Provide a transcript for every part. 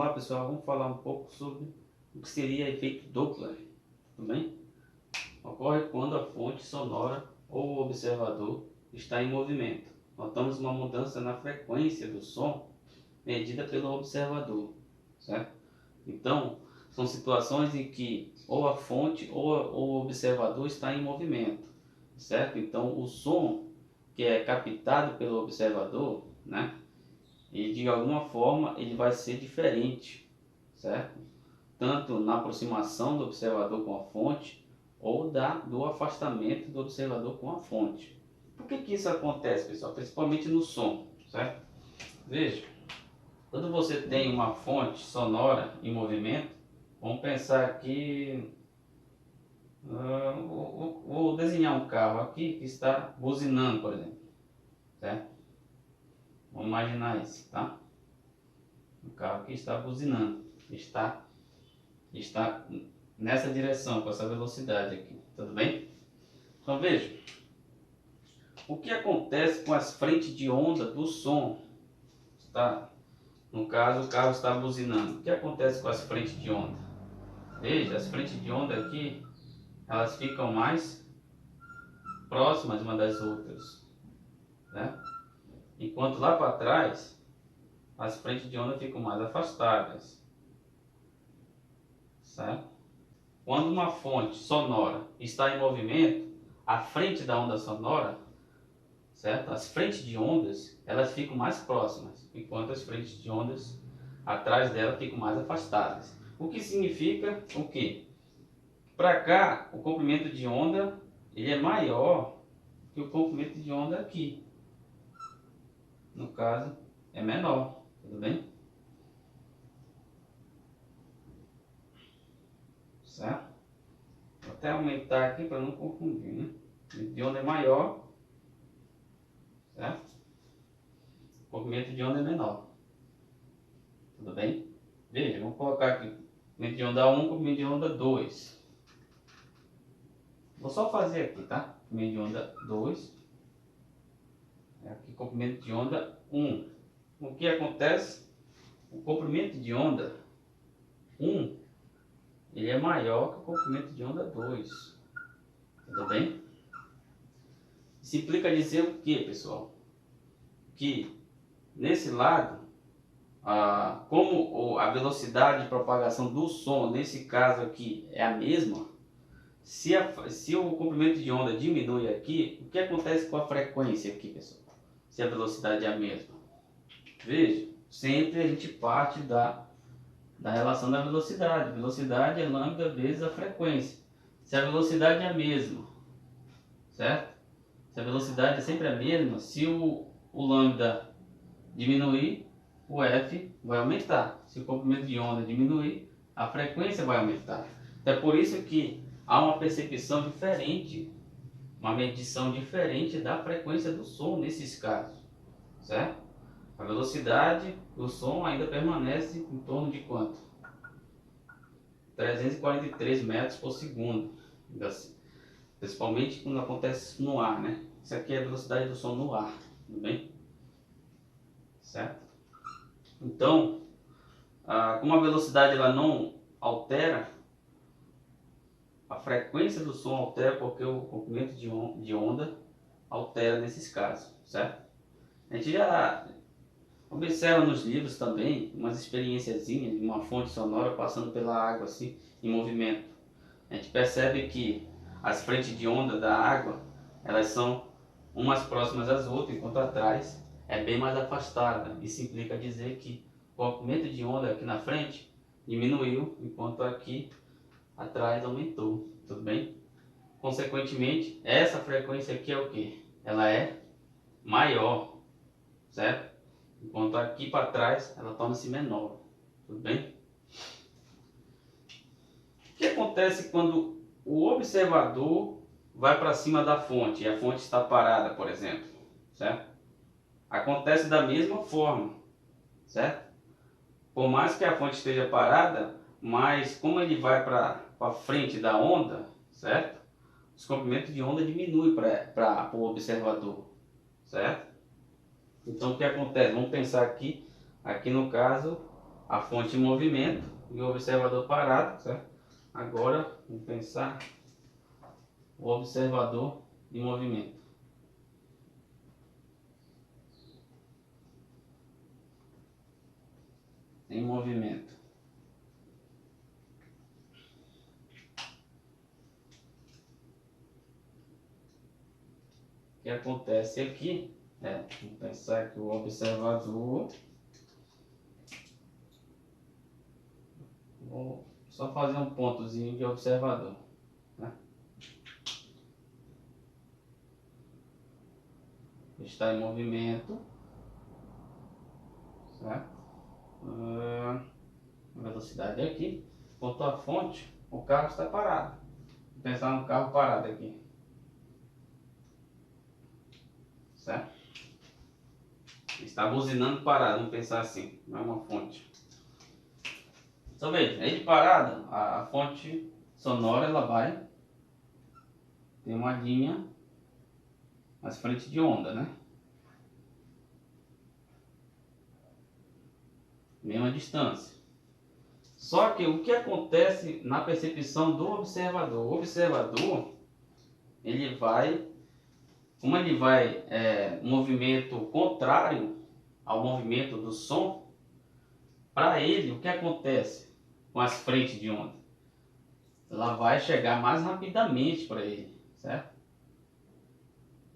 lá, pessoal, vamos falar um pouco sobre o que seria efeito Doppler, tudo bem? Ocorre quando a fonte sonora ou o observador está em movimento. Notamos uma mudança na frequência do som medida pelo observador, certo? Então, são situações em que ou a fonte ou o observador está em movimento, certo? Então, o som que é captado pelo observador, né? E de alguma forma ele vai ser diferente, certo? Tanto na aproximação do observador com a fonte ou do afastamento do observador com a fonte. Por que isso acontece, pessoal? Principalmente no som, certo? Veja, quando você tem uma fonte sonora em movimento, vamos pensar aqui, vou desenhar um carro aqui que está buzinando, por exemplo, certo? Vamos imaginar isso, tá? O carro que está buzinando, está nessa direção, com essa velocidade aqui, tudo bem? Então veja, o que acontece com as frentes de onda do som, tá? No caso, o carro está buzinando. O que acontece com as frentes de onda? Veja, as frentes de onda aqui, elas ficam mais próximas uma das outras, né? Enquanto lá para trás, as frentes de onda ficam mais afastadas, certo? Quando uma fonte sonora está em movimento, a frente da onda sonora, certo? As frentes de ondas, elas ficam mais próximas, enquanto as frentes de ondas atrás dela ficam mais afastadas. O que significa o quê? Para cá, o comprimento de onda ele é maior que o comprimento de onda aqui. No caso, é menor, tudo bem? Certo? Vou até aumentar aqui para não confundir, né? O comprimento de onda é maior, certo? O comprimento de onda é menor. Tudo bem? Veja, vamos colocar aqui comprimento de onda 1, comprimento de onda 2. Vou só fazer aqui, tá? Comprimento de onda 2. Aqui comprimento de onda 1. O que acontece? O comprimento de onda 1 ele é maior que o comprimento de onda 2. Tudo bem? Isso implica dizer o que, pessoal? Que nesse lado, como a velocidade de propagação do som, nesse caso aqui, é a mesma, se o comprimento de onda diminui aqui, o que acontece com a frequência aqui, pessoal? Se a velocidade é a mesma. Veja, sempre a gente parte da relação da velocidade. Velocidade é lambda vezes a frequência. Se a velocidade é a mesma, certo? Se a velocidade é sempre a mesma, se o lambda diminuir, o f vai aumentar. Se o comprimento de onda diminuir, a frequência vai aumentar. Então é por isso que há uma percepção diferente, uma medição diferente da frequência do som nesses casos, certo? A velocidade do som ainda permanece em torno de quanto? 343 metros por segundo, principalmente quando acontece no ar, né? Isso aqui é a velocidade do som no ar, tudo bem? Certo? Então, como a velocidade ela não altera, a frequência do som altera porque o comprimento de onda altera nesses casos, certo? A gente já observa nos livros também umas experienciazinhas de uma fonte sonora passando pela água assim, em movimento. A gente percebe que as frentes de onda da água, elas são umas próximas às outras, enquanto atrás é bem mais afastada. Isso implica dizer que o comprimento de onda aqui na frente diminuiu, enquanto aqui atrás aumentou, tudo bem? Consequentemente, essa frequência aqui é o que? Ela é maior, certo? Enquanto aqui para trás ela torna-se menor, tudo bem? O que acontece quando o observador vai para cima da fonte e a fonte está parada, por exemplo, certo? Acontece da mesma forma, certo? Por mais que a fonte esteja parada, mas como ele vai para frente da onda, certo? Os comprimentos de onda diminuem para o observador, certo? Então o que acontece? Vamos pensar aqui no caso, a fonte em movimento e o observador parado, certo? Agora, vamos pensar o observador em movimento. Em movimento. O que acontece aqui vamos pensar que o observador, vou só fazer um pontozinho de observador, né? Está em movimento, certo? A velocidade é aqui, quanto à fonte, o carro está parado. Vou pensar no carro parado aqui, certo? Está buzinando parado, vamos pensar assim, não é uma fonte. Então veja, aí de parada, a fonte sonora ela vai ter uma linha nas frentes de onda, né? Mesma distância. Só que o que acontece na percepção do observador? O observador, ele vai, como ele vai movimento contrário ao movimento do som, para ele o que acontece com as frentes de onda? Ela vai chegar mais rapidamente para ele, certo?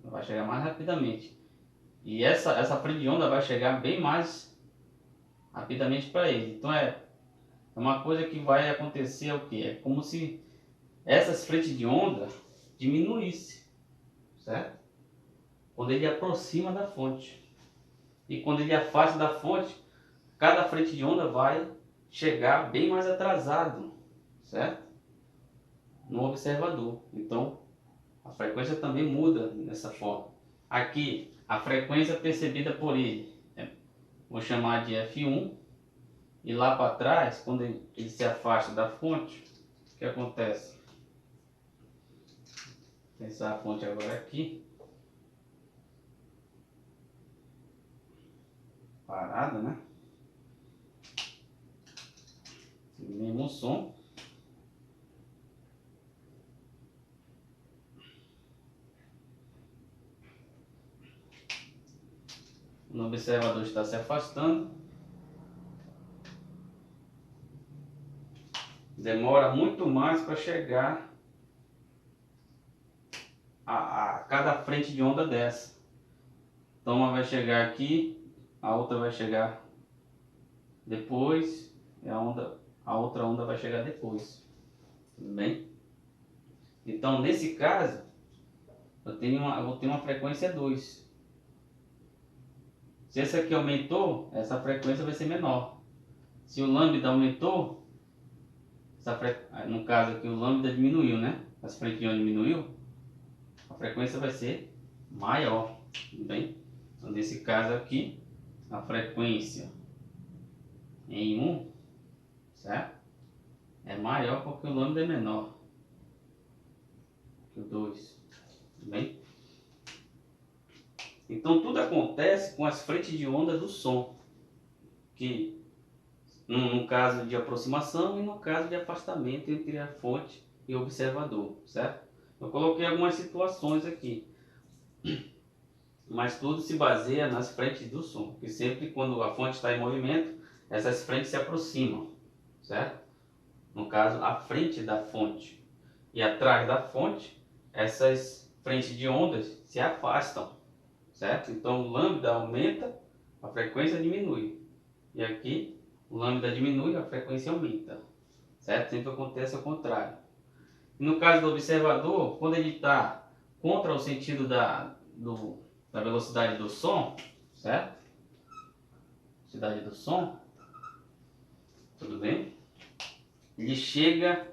Ela vai chegar mais rapidamente. E essa frente de onda vai chegar bem mais rapidamente para ele. Então é uma coisa que vai acontecer o que? É como se essas frentes de onda diminuísse, certo? Quando ele aproxima da fonte. E quando ele afasta da fonte, cada frente de onda vai chegar bem mais atrasado, certo? No observador. Então, a frequência também muda dessa forma. Aqui, a frequência percebida por ele, vou chamar de F1. E lá para trás, quando ele se afasta da fonte, o que acontece? Vou pensar a fonte agora aqui. Parada, né? Mesmo som. O observador está se afastando. Demora muito mais para chegar a cada frente de onda dessa. Então uma vai chegar aqui, a outra vai chegar depois, e a outra onda vai chegar depois. Tudo bem? Então nesse caso, eu vou ter uma frequência 2. Se essa aqui aumentou, essa frequência vai ser menor. Se o lambda aumentou, no caso aqui o lambda diminuiu, né? As frentes de onda diminuiu, a frequência vai ser maior, tudo bem? Então nesse caso aqui, a frequência em 1, certo? É maior porque o lambda é menor que o 2, tudo bem? Então tudo acontece com as frentes de onda do som, que no caso de aproximação e no caso de afastamento entre a fonte e o observador, certo? Eu coloquei algumas situações aqui, mas tudo se baseia nas frentes do som, que sempre quando a fonte está em movimento, essas frentes se aproximam, certo? No caso, a frente da fonte e atrás da fonte, essas frentes de ondas se afastam, certo? Então o lambda aumenta, a frequência diminui. E aqui o lambda diminui, a frequência aumenta, certo? Sempre acontece ao contrário. E no caso do observador, quando ele está contra o sentido da velocidade do som, certo? Velocidade do som, tudo bem? Ele chega,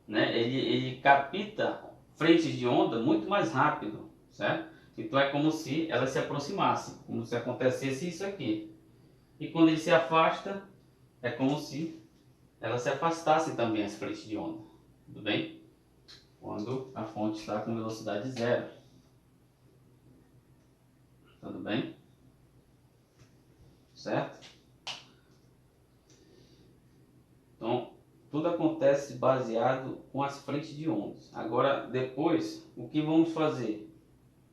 né? Ele capta frentes de onda muito mais rápido, certo? Então é como se elas se aproximassem, como se acontecesse isso aqui. E quando ele se afasta, é como se elas se afastassem também, as frentes de onda, tudo bem? Quando a fonte está com velocidade zero, tudo bem? Certo? tudo acontece baseado com as frentes de ondas. Agora, depois, o que vamos fazer?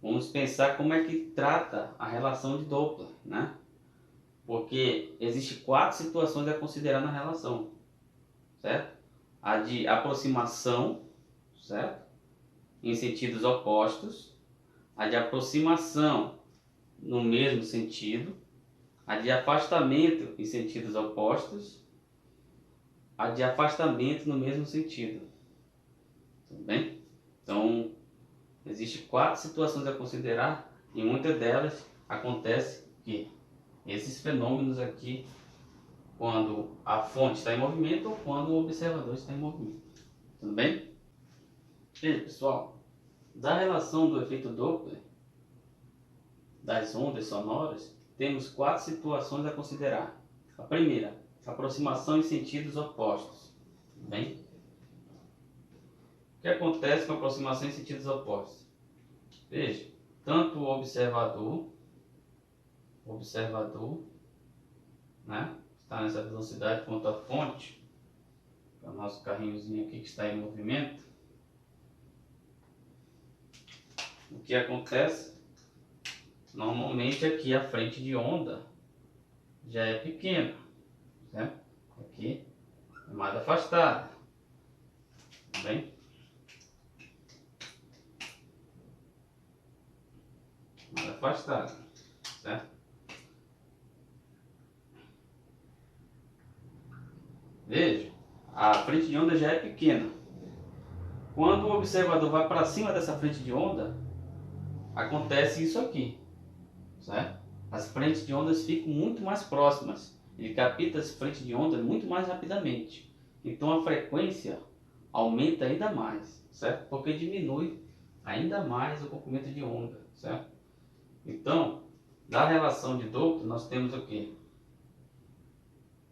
Vamos pensar como é que trata a relação de Doppler, né? Porque existe 4 situações a considerar na relação, certo? A de aproximação, certo? Em sentidos opostos, a de aproximação no mesmo sentido, a de afastamento em sentidos opostos, a de afastamento no mesmo sentido. Tudo bem? Então, existem 4 situações a considerar e muitas delas acontece que esses fenômenos aqui, quando a fonte está em movimento ou quando o observador está em movimento. Tudo bem? E aí, pessoal, da relação do efeito Doppler das ondas sonoras, temos 4 situações a considerar. A primeira, aproximação em sentidos opostos. Tudo bem? O que acontece com a aproximação em sentidos opostos? Veja, tanto o observador, né, está nessa velocidade, quanto a fonte, que é o nosso carrinhozinho aqui que está em movimento. O que acontece? Normalmente aqui a frente de onda já é pequena, certo? Aqui é mais afastada, tá bem? Mais afastada, certo? Veja, a frente de onda já é pequena. Quando o observador vai para cima dessa frente de onda, acontece isso aqui, certo? As frentes de ondas ficam muito mais próximas. Ele capta as frentes de onda muito mais rapidamente. Então a frequência aumenta ainda mais, certo? Porque diminui ainda mais o comprimento de onda, certo? Então, na relação de Doppler, nós temos o quê?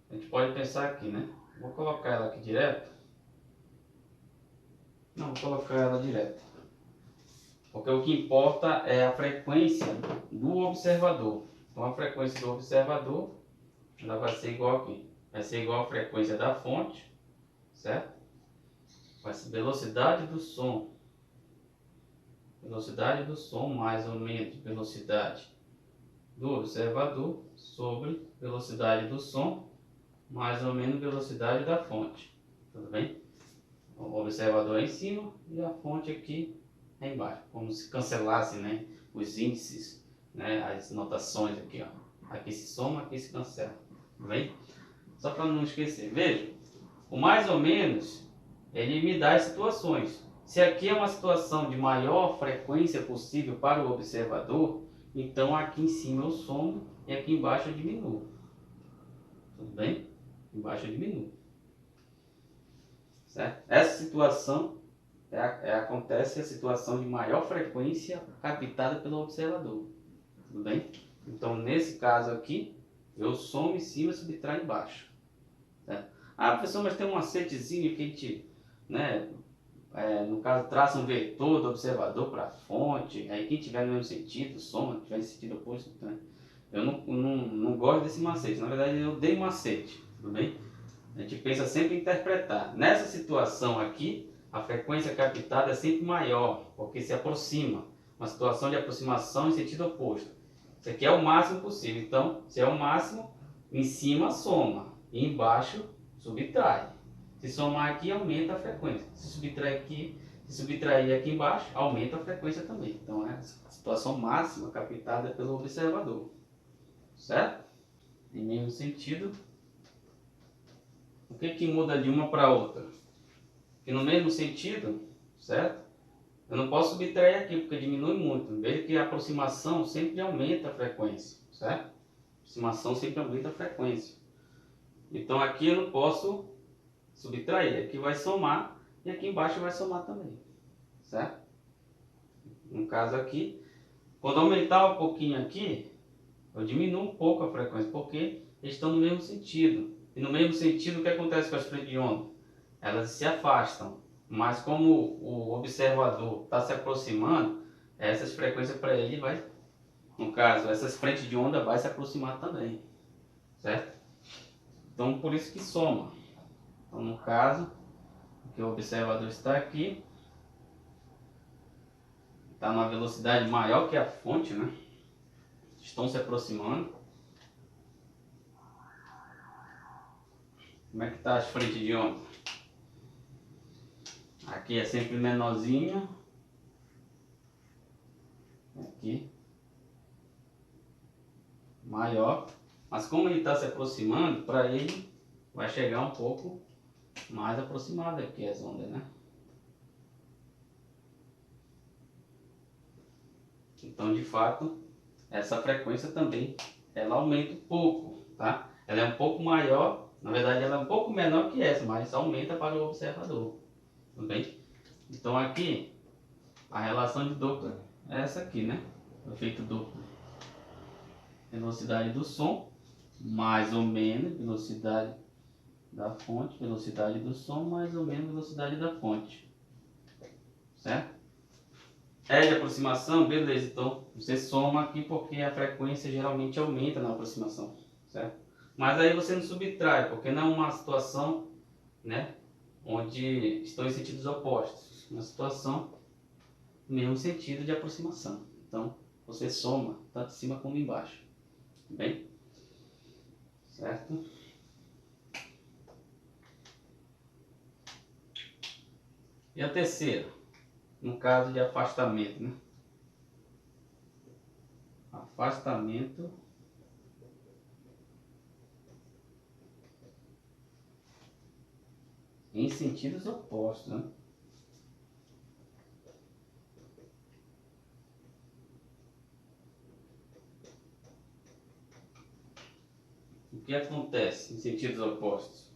A gente pode pensar aqui, né? Vou colocar ela aqui direto. Não, vou colocar ela direto. Porque o que importa é a frequência do observador. Então a frequência do observador, ela vai ser igual aqui. Vai ser igual à frequência da fonte, certo? Vai ser velocidade do som. Velocidade do som mais ou menos velocidade do observador sobre velocidade do som mais ou menos velocidade da fonte. Tudo bem? O observador é em cima e a fonte aqui é embaixo. Como se cancelasse, né, os índices, né, as notações aqui, ó. Aqui se soma, aqui se cancela. Tudo bem? Só para não esquecer. Veja, o mais ou menos, ele me dá as situações. Se aqui é uma situação de maior frequência possível para o observador, então aqui em cima eu somo e aqui embaixo eu diminuo. Tudo bem? Embaixo eu diminuo. Certo? Essa situação acontece a situação de maior frequência captada pelo observador. Tudo bem? Então, nesse caso aqui, eu somo em cima e subtraio embaixo. Certo? Ah, professor, mas tem um macetezinho que a gente, né, no caso, traça um vetor do observador para a fonte, aí quem tiver no mesmo sentido, soma, tiver em sentido oposto. Né? Eu não gosto desse macete, na verdade eu dei macete, tudo bem? A gente pensa sempre em interpretar. Nessa situação aqui, a frequência captada é sempre maior, porque se aproxima. Uma situação de aproximação em sentido oposto. Isso aqui é o máximo possível. Então, se é o máximo, em cima soma e embaixo subtrai. Se somar aqui, aumenta a frequência. Se subtrair aqui embaixo, aumenta a frequência também. Então, é a situação máxima captada pelo observador. Certo? Em mesmo sentido, o que muda de uma para outra? Que no mesmo sentido, certo? Eu não posso subtrair aqui, porque diminui muito. Veja que a aproximação sempre aumenta a frequência, certo? A aproximação sempre aumenta a frequência. Então aqui eu não posso subtrair. Aqui vai somar e aqui embaixo vai somar também, certo? No caso aqui, quando aumentar um pouquinho aqui, eu diminuo um pouco a frequência, porque eles estão no mesmo sentido. E no mesmo sentido, o que acontece com as frentes de onda? Elas se afastam, mas como o observador está se aproximando, essas frequências para ele vai, no caso, essas frentes de onda vai se aproximar também, certo? Então por isso que soma. Então, no caso, que o observador está aqui, está numa velocidade maior que a fonte, né? Estão se aproximando. Como é que está as frentes de onda? Aqui é sempre menorzinho. Aqui. Maior. Mas como ele está se aproximando, para ele vai chegar um pouco mais aproximado aqui as ondas, né? Então, de fato, essa frequência também, ela aumenta um pouco, tá? Ela é um pouco maior, na verdade ela é um pouco menor que essa, mas aumenta para o observador, tudo bem? Então aqui, a relação de Doppler é essa aqui, né? O efeito Doppler. Velocidade do som, mais ou menos velocidade da fonte, velocidade do som, mais ou menos velocidade da fonte, certo? É de aproximação, beleza, então você soma aqui porque a frequência geralmente aumenta na aproximação, certo? Mas aí você não subtrai, porque não é uma situação, né, onde estão em sentidos opostos, uma situação no mesmo sentido de aproximação. Então você soma tanto em cima como embaixo, bem? Certo? E a terceira, no caso de afastamento, né? Afastamento em sentidos opostos, né? O que acontece em sentidos opostos?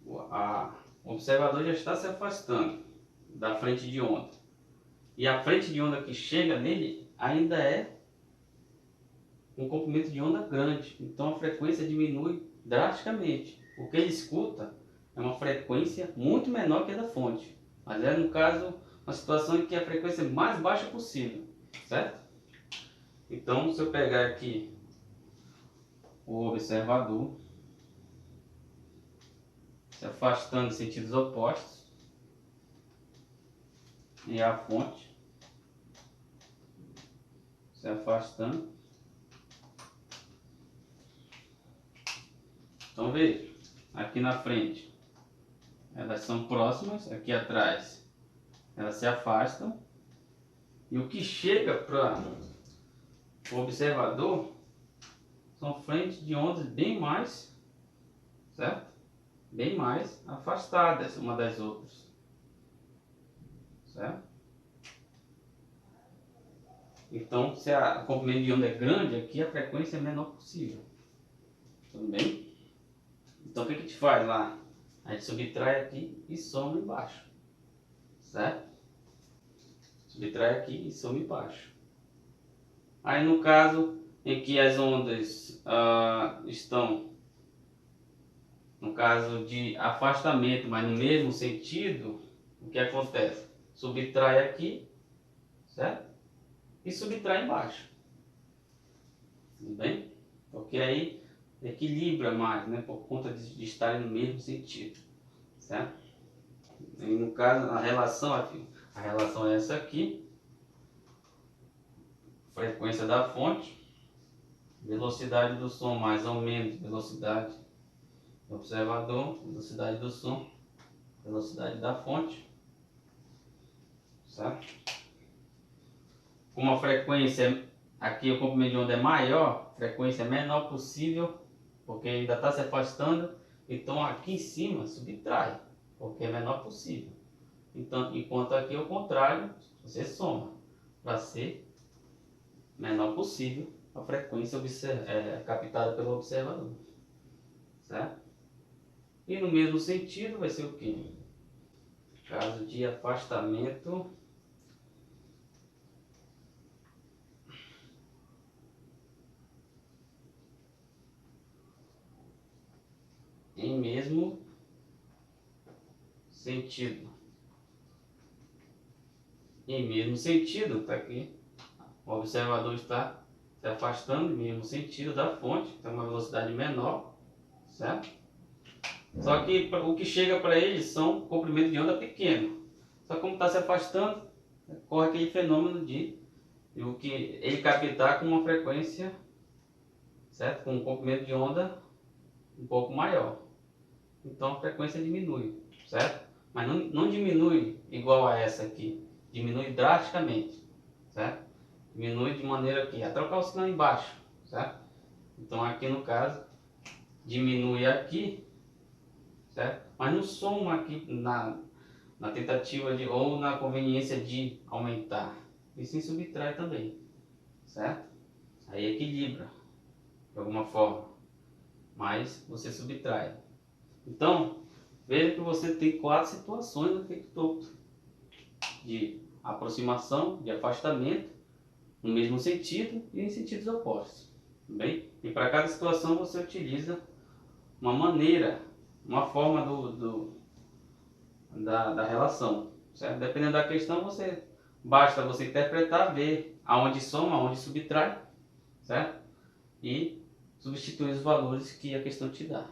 O observador já está se afastando da frente de onda. E a frente de onda que chega nele ainda é um comprimento de onda grande. Então a frequência diminui drasticamente. O que ele escuta é uma frequência muito menor que a da fonte. Mas é, no caso, uma situação em que a frequência é mais baixa possível, certo? Então, se eu pegar aqui o observador se afastando em sentidos opostos e a fonte se afastando. Então veja, aqui na frente elas são próximas, aqui atrás elas se afastam, e o que chega para o observador são frentes de ondas bem mais, certo? Bem mais afastadas uma das outras, certo? Então, se a comprimento de onda é grande, aqui a frequência é menor possível, tudo bem? Então o que a gente faz lá? A gente subtrai aqui e soma embaixo, certo? Subtrai aqui e soma embaixo. Aí no caso em que as ondas estão, no caso de afastamento, mas no mesmo sentido, o que acontece? Subtrai aqui, certo? E subtrai embaixo. Tudo bem? Porque aí equilibra mais, né? Por conta de estarem no mesmo sentido, certo? E no caso, a relação é essa aqui. Frequência da fonte, velocidade do som mais ou menos velocidade do observador, velocidade do som, velocidade da fonte, certo? Como a frequência aqui, o comprimento de onda é maior, a frequência é menor possível, porque ainda está se afastando, então aqui em cima subtrai, porque é menor possível. Então, enquanto aqui é o contrário, você soma para ser menor possível a frequência captada pelo observador, certo? E no mesmo sentido vai ser o que? Caso de afastamento em mesmo sentido. Em mesmo sentido, está aqui. O observador está se afastando em mesmo sentido da fonte, tem uma velocidade menor, certo? Só que o que chega para eles são comprimentos de onda pequeno. Só que como está se afastando, ocorre aquele fenômeno de o que ele captar com uma frequência, certo? Com um comprimento de onda um pouco maior. Então a frequência diminui, certo? Mas não diminui igual a essa aqui, diminui drasticamente, certo? Diminui de maneira que, a trocar o sinal embaixo, certo? Então aqui no caso, diminui aqui, certo? Mas não soma aqui na tentativa de, ou na conveniência de aumentar, e sim subtrai também, certo? Aí equilibra, de alguma forma, mas você subtrai. Então, veja que você tem 4 situações no efeito Doppler: de aproximação, de afastamento, no mesmo sentido e em sentidos opostos. Tudo bem? E para cada situação você utiliza uma maneira, uma forma da relação. Certo? Dependendo da questão, basta você interpretar, ver aonde soma, aonde subtrai, certo? E substituir os valores que a questão te dá.